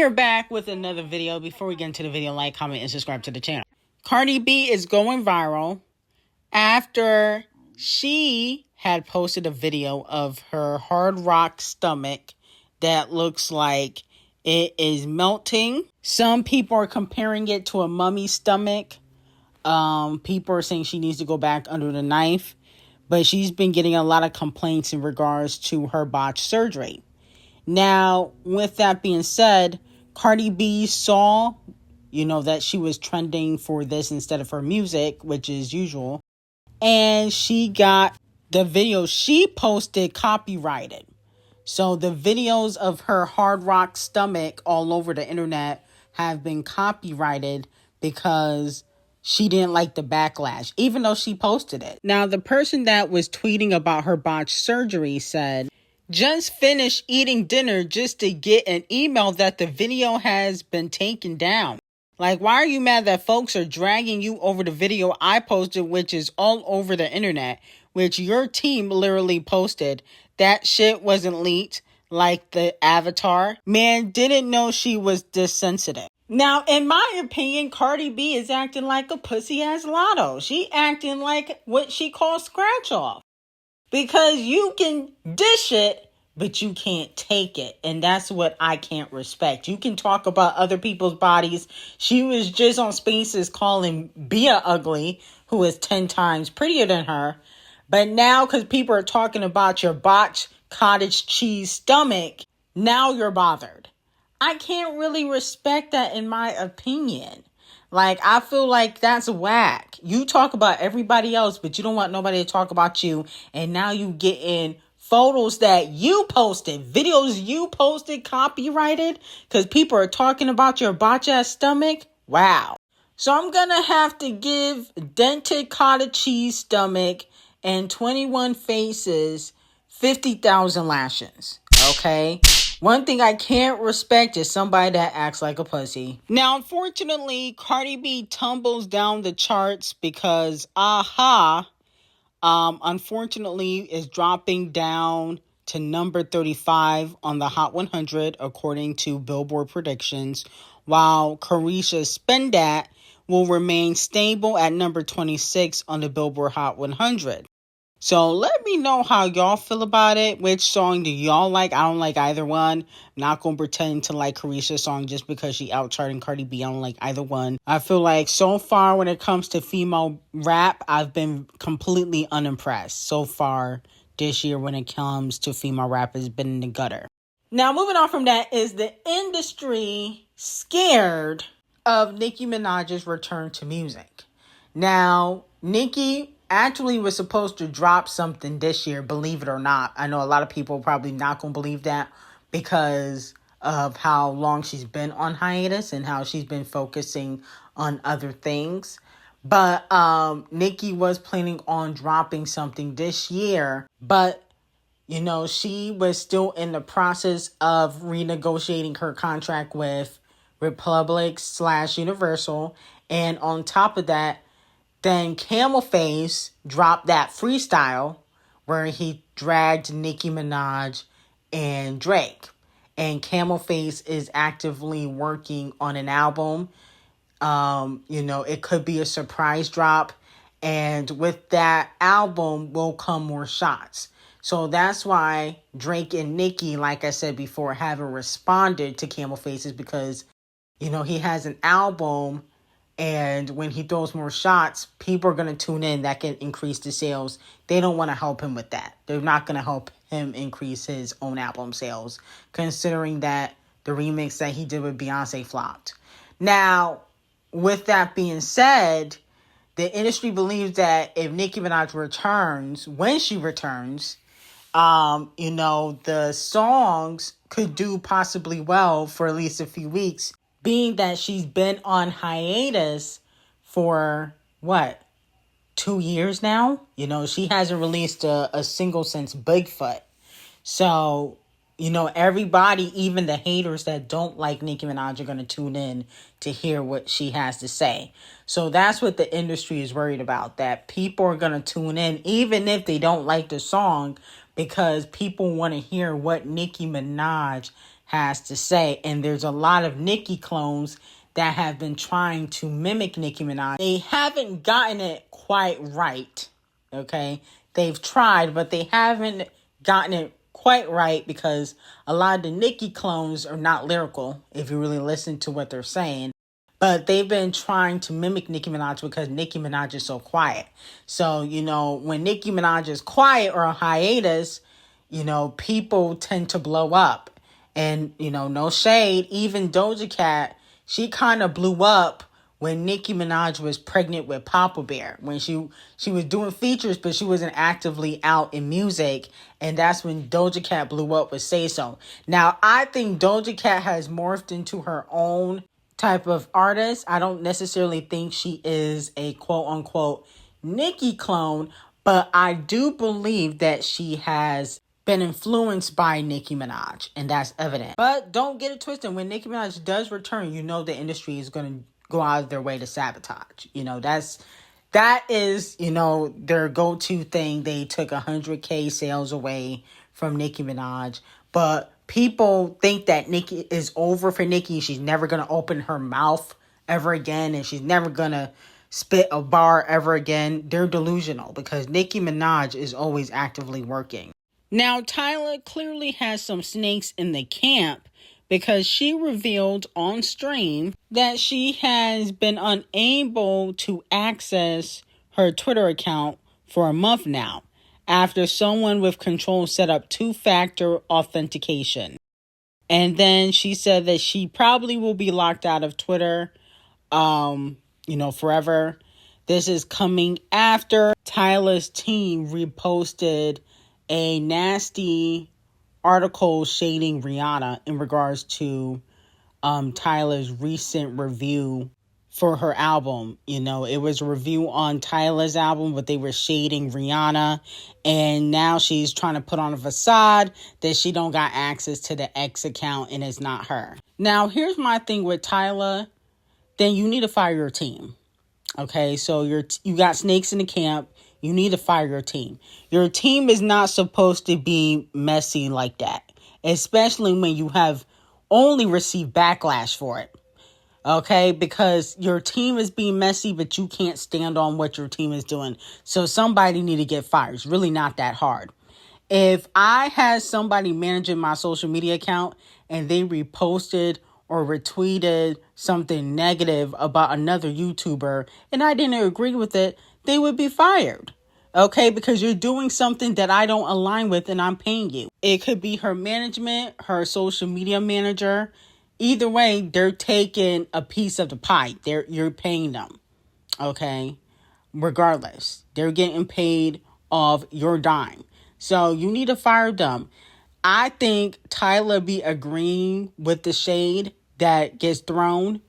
We are back with another video. Before we get into the video, like, comment, and subscribe to the channel. Cardi B is going viral after she had posted a video of her hard rock stomach that looks like it is melting. Some people are comparing it to a mummy's stomach. People are saying she needs to go back under the knife. But she's been getting a lot of complaints in regards to her botched surgery. Now, with that being said, Cardi B saw, that she was trending for this instead of her music, which is usual. And she got the video she posted copyrighted. So the videos of her hard rock stomach all over the internet have been copyrighted because she didn't like the backlash, even though she posted it. Now, the person that was tweeting about her botched surgery said, "Just finished eating dinner just to get an email that the video has been taken down. Like, why are you mad that folks are dragging you over the video I posted, which is all over the internet, which your team literally posted? That shit wasn't leaked like the avatar. Man, didn't know she was this sensitive." Now, in my opinion, Cardi B is acting like a pussy-ass lotto. She acting like what she calls scratch-off. Because you can dish it, but you can't take it. And that's what I can't respect. You can talk about other people's bodies. She was just on Spaces calling Bia ugly, who is 10 times prettier than her. But now, because people are talking about your botched cottage cheese stomach, now you're bothered. I can't really respect that, in my opinion. Like, I feel like that's whack. You talk about everybody else, but you don't want nobody to talk about you. And now you get in photos that you posted, videos you posted, copyrighted, because people are talking about your botch-ass stomach. Wow. So I'm going to have to give dented cottage cheese stomach and 21 faces 50,000 lashes. Okay? One thing I can't respect is somebody that acts like a pussy. Now, unfortunately, Cardi B tumbles down the charts because unfortunately is dropping down to number 35 on the Hot 100, according to Billboard predictions, while Carisha Spendat will remain stable at number 26 on the Billboard Hot 100. So let me know how y'all feel about it. Which song do y'all like? I don't like either one. Not going to pretend to like Carisha's song just because she outcharting Cardi B. I don't like either one. I feel like so far when it comes to female rap, I've been completely unimpressed. So far this year when it comes to female rap, has been in the gutter. Now, moving on from that, is the industry scared of Nicki Minaj's return to music? Now, Nicki actually was supposed to drop something this year, believe it or not. I know a lot of people probably not going to believe that because of how long she's been on hiatus and how she's been focusing on other things. But Nicki was planning on dropping something this year, but she was still in the process of renegotiating her contract with Republic/Universal. And on top of that, then Camel Face dropped that freestyle where he dragged Nicki Minaj and Drake. And Camel Face is actively working on an album. It could be a surprise drop. And with that album will come more shots. So that's why Drake and Nicki, like I said before, haven't responded to Camel Faces because, he has an album. And when he throws more shots, people are going to tune in. That can increase the sales. They don't want to help him with that. They're not going to help him increase his own album sales, considering that the remix that he did with Beyonce flopped. Now, with that being said, the industry believes that if Nicki Minaj returns, when she returns, the songs could do possibly well for at least a few weeks. Being that she's been on hiatus for, 2 years now? She hasn't released a single since Bigfoot. So, everybody, even the haters that don't like Nicki Minaj, are going to tune in to hear what she has to say. So that's what the industry is worried about, that people are going to tune in, even if they don't like the song, because people want to hear what Nicki Minaj has to say. And there's a lot of Nicki clones that have been trying to mimic Nicki Minaj. They haven't gotten it quite right, okay? They've tried, but they haven't gotten it quite right because a lot of the Nicki clones are not lyrical, if you really listen to what they're saying. But they've been trying to mimic Nicki Minaj because Nicki Minaj is so quiet. So, when Nicki Minaj is quiet or on hiatus, people tend to blow up. And, no shade, even Doja Cat, she kind of blew up when Nicki Minaj was pregnant with Papa Bear. When she was doing features, but she wasn't actively out in music. And that's when Doja Cat blew up with Say So. Now, I think Doja Cat has morphed into her own type of artist. I don't necessarily think she is a quote-unquote Nicki clone, but I do believe that she has been influenced by Nicki Minaj, and that's evident. But don't get it twisted. When Nicki Minaj does return, the industry is going to go out of their way to sabotage. That is their go-to thing. They took 100K sales away from Nicki Minaj, but people think that Nicki is over for Nicki. She's never going to open her mouth ever again, and she's never going to spit a bar ever again. They're delusional because Nicki Minaj is always actively working. Now, Tyler clearly has some snakes in the camp because she revealed on stream that she has been unable to access her Twitter account for a month now after someone with control set up two-factor authentication. And then she said that she probably will be locked out of Twitter, forever. This is coming after Tyler's team reposted a nasty article shading Rihanna in regards to Tyler's recent review for her album. It was a review on Tyler's album, but they were shading Rihanna, and now she's trying to put on a facade that she don't got access to the X account and it's not her. Now, here's my thing with Tyler. Then you need to fire your team. Okay, so you got snakes in the camp. You need to fire your team. Your team is not supposed to be messy like that, especially when you have only received backlash for it. Okay, because your team is being messy, but you can't stand on what your team is doing. So somebody need to get fired. It's really not that hard. If I had somebody managing my social media account and they reposted or retweeted something negative about another YouTuber and I didn't agree with it, they would be fired. Okay, because you're doing something that I don't align with and I'm paying you. It could be her management, her social media manager. Either way, they're taking a piece of the pie. You're paying them. Okay, regardless, they're getting paid off your dime. So you need to fire them. I think Tyler be agreeing with the shade that gets thrown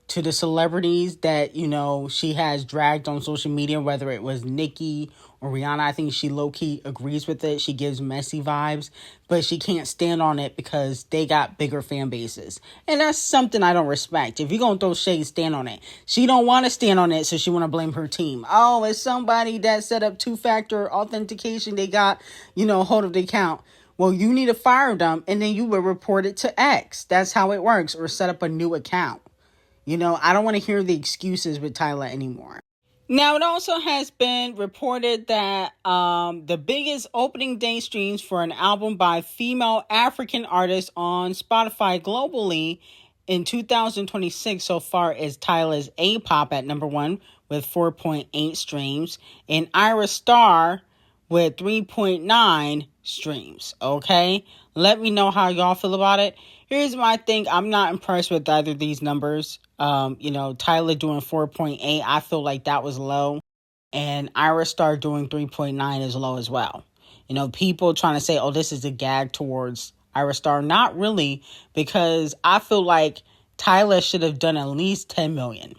to the celebrities that, she has dragged on social media, whether it was Nicki or Rihanna. I think she low-key agrees with it. She gives messy vibes, but she can't stand on it because they got bigger fan bases. And that's something I don't respect. If you're going to throw shade, stand on it. She don't want to stand on it, so she want to blame her team. Oh, it's somebody that set up two-factor authentication. They got, hold of the account. Well, you need to fire them, and then you will report it to X. That's how it works, or set up a new account. I don't want to hear the excuses with Tyler anymore. Now, it also has been reported that the biggest opening day streams for an album by female African artists on Spotify globally in 2026 so far is Tyler's A-Pop at number 1 with 4.8 streams and Ira Star with 3.9 streams. Okay, let me know how y'all feel about it. Here's my thing. I'm not impressed with either of these numbers. Tyler doing 4.8, I feel like that was low. And Ira Star doing 3.9 is low as well. People trying to say, oh, this is a gag towards Ira Star. Not really, because I feel like Tyler should have done at least 10 million.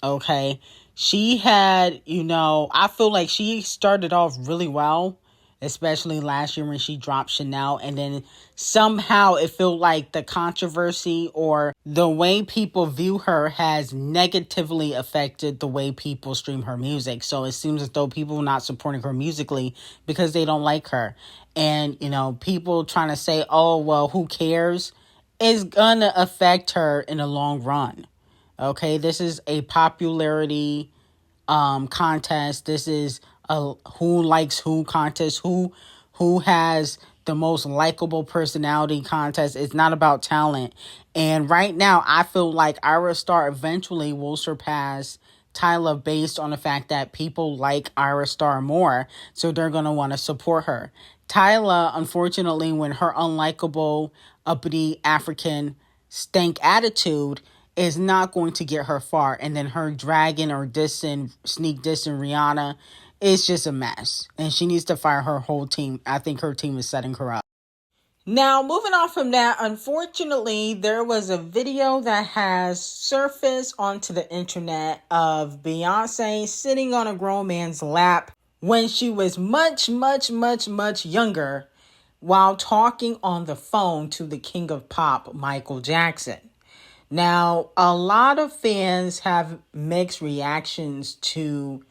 Okay. She had, I feel like she started off really well, especially last year when she dropped Chanel. And then somehow it felt like the controversy or the way people view her has negatively affected the way people stream her music. So it seems as though people are not supporting her musically because they don't like her. And, people trying to say, oh, well, who cares? is gonna affect her in the long run. Okay, this is a popularity contest. This is a who likes who contest. Who has the most likable personality contest. It's not about talent. And right now, I feel like Ira Star eventually will surpass Tyla based on the fact that people like Ira Star more, so they're going to want to support her. Tyla, unfortunately, when her unlikable, uppity African stank attitude is not going to get her far, and then her dragging or sneak dissing Rihanna is just a mess, and she needs to fire her whole team. I think her team is setting her up. Now, moving on from that, unfortunately, there was a video that has surfaced onto the internet of Beyonce sitting on a grown man's lap when she was much, much, much, much younger while talking on the phone to the king of pop, Michael Jackson. Now, a lot of fans have mixed reactions to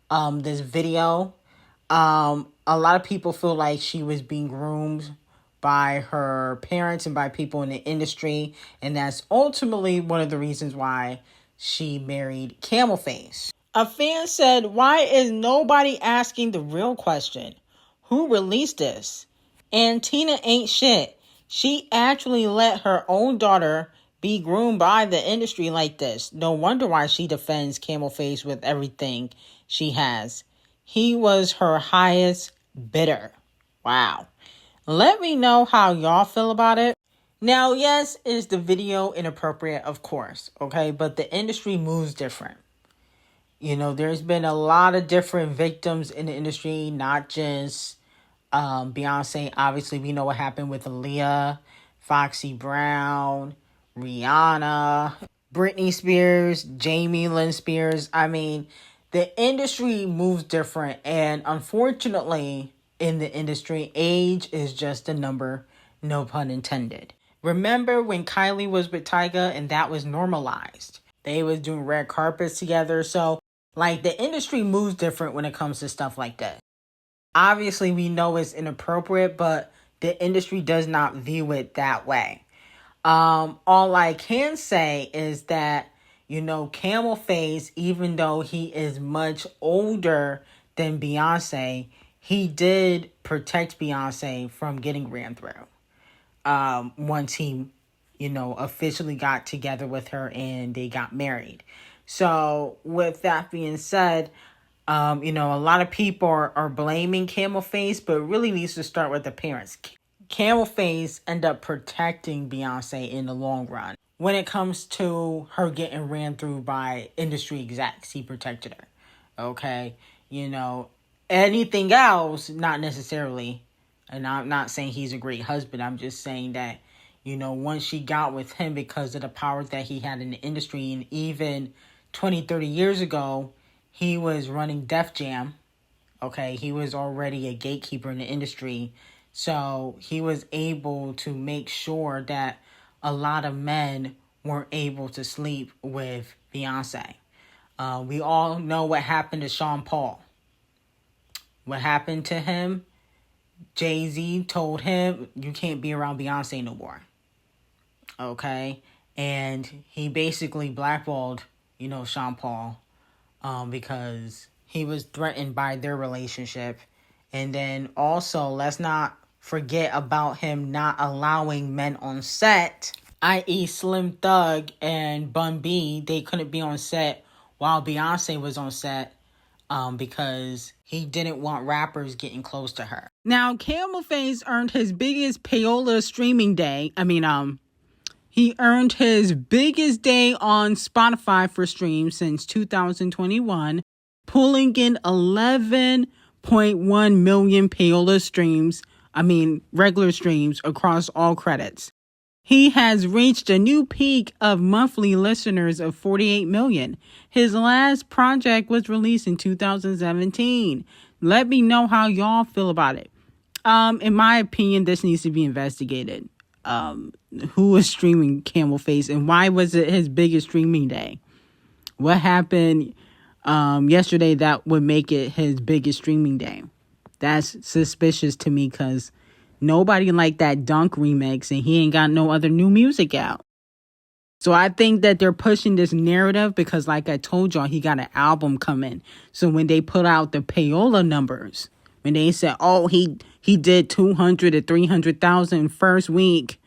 this video. A lot of people feel like she was being groomed by her parents and by people in the industry, and that's ultimately one of the reasons why she married Camel Face. A fan said, "Why is nobody asking the real question? Who released this? And Tina ain't shit. She actually let her own daughter be groomed by the industry like this. No wonder why she defends Camel Face with everything she has. He was her highest bidder." Wow. Let me know how y'all feel about it. Now, yes, is the video inappropriate? Of course, okay? But the industry moves different. You know, there's been a lot of different victims in the industry, not just Beyonce. Obviously, we know what happened with Aaliyah, Foxy Brown, Rihanna, Britney Spears, Jamie Lynn Spears. I mean, the industry moves different, and unfortunately, in the industry, age is just a number, no pun intended. Remember when Kylie was with Tyga and that was normalized? They was doing red carpets together. So, like, the industry moves different when it comes to stuff like that. Obviously, we know it's inappropriate, but the industry does not view it that way. All I can say is that, you know, Camel Face, even though he is much older than Beyonce, he did protect Beyonce from getting ran through. Once he, you know, officially got together with her and they got married. So with that being said, you know, a lot of people are blaming Camel Face, but it really needs to start with the parents. Camel Face end up protecting Beyonce in the long run. When it comes to her getting ran through by industry execs, he protected her. Okay? You know, anything else, not necessarily. And I'm not saying he's a great husband. I'm just saying that, you know, once she got with him because of the power that he had in the industry, and even 20, 30 years ago, he was running Def Jam. Okay, he was already a gatekeeper in the industry. So he was able to make sure that a lot of men weren't able to sleep with Beyonce. We all know what happened to Sean Paul. What happened to him? Jay-Z told him, you can't be around Beyonce no more. Okay? And he basically blackballed, you know, Sean Paul because he was threatened by their relationship. And then also, let's not forget about him not allowing men on set, i.e. Slim Thug and Bun B. They couldn't be on set while Beyonce was on set because he didn't want rappers getting close to her. Now, Camel Face earned his biggest payola streaming day. He earned his biggest day on Spotify for streams since 2021, pulling in 11.1 million payola streams, regular streams across all credits. He has reached a new peak of monthly listeners of 48 million. His last project was released in 2017. Let me know how y'all feel about it. In my opinion, this needs to be investigated. Who was streaming Camel Face and why was it his biggest streaming day? What happened yesterday that would make it his biggest streaming day? That's suspicious to me because Nobody liked that Dunk remix, and he ain't got no other new music out. So I think that they're pushing this narrative because, like I told y'all, he got an album coming. So when they put out the payola numbers, when they said, oh, he did 200 to 300,000 first week,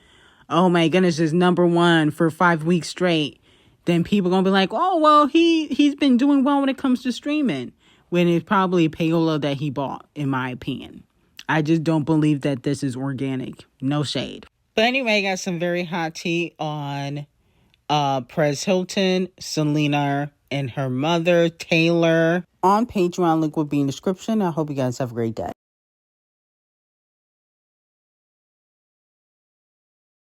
oh my goodness, is number one for 5 weeks straight, then people gonna be like, oh, well, he's been doing well when it comes to streaming, when it's probably payola that he bought, in my opinion. I just don't believe that this is organic. No shade. But anyway, I got some very hot tea on Perez Hilton, Selena, and her mother, Taylor. On Patreon, link will be in the description. I hope you guys have a great day.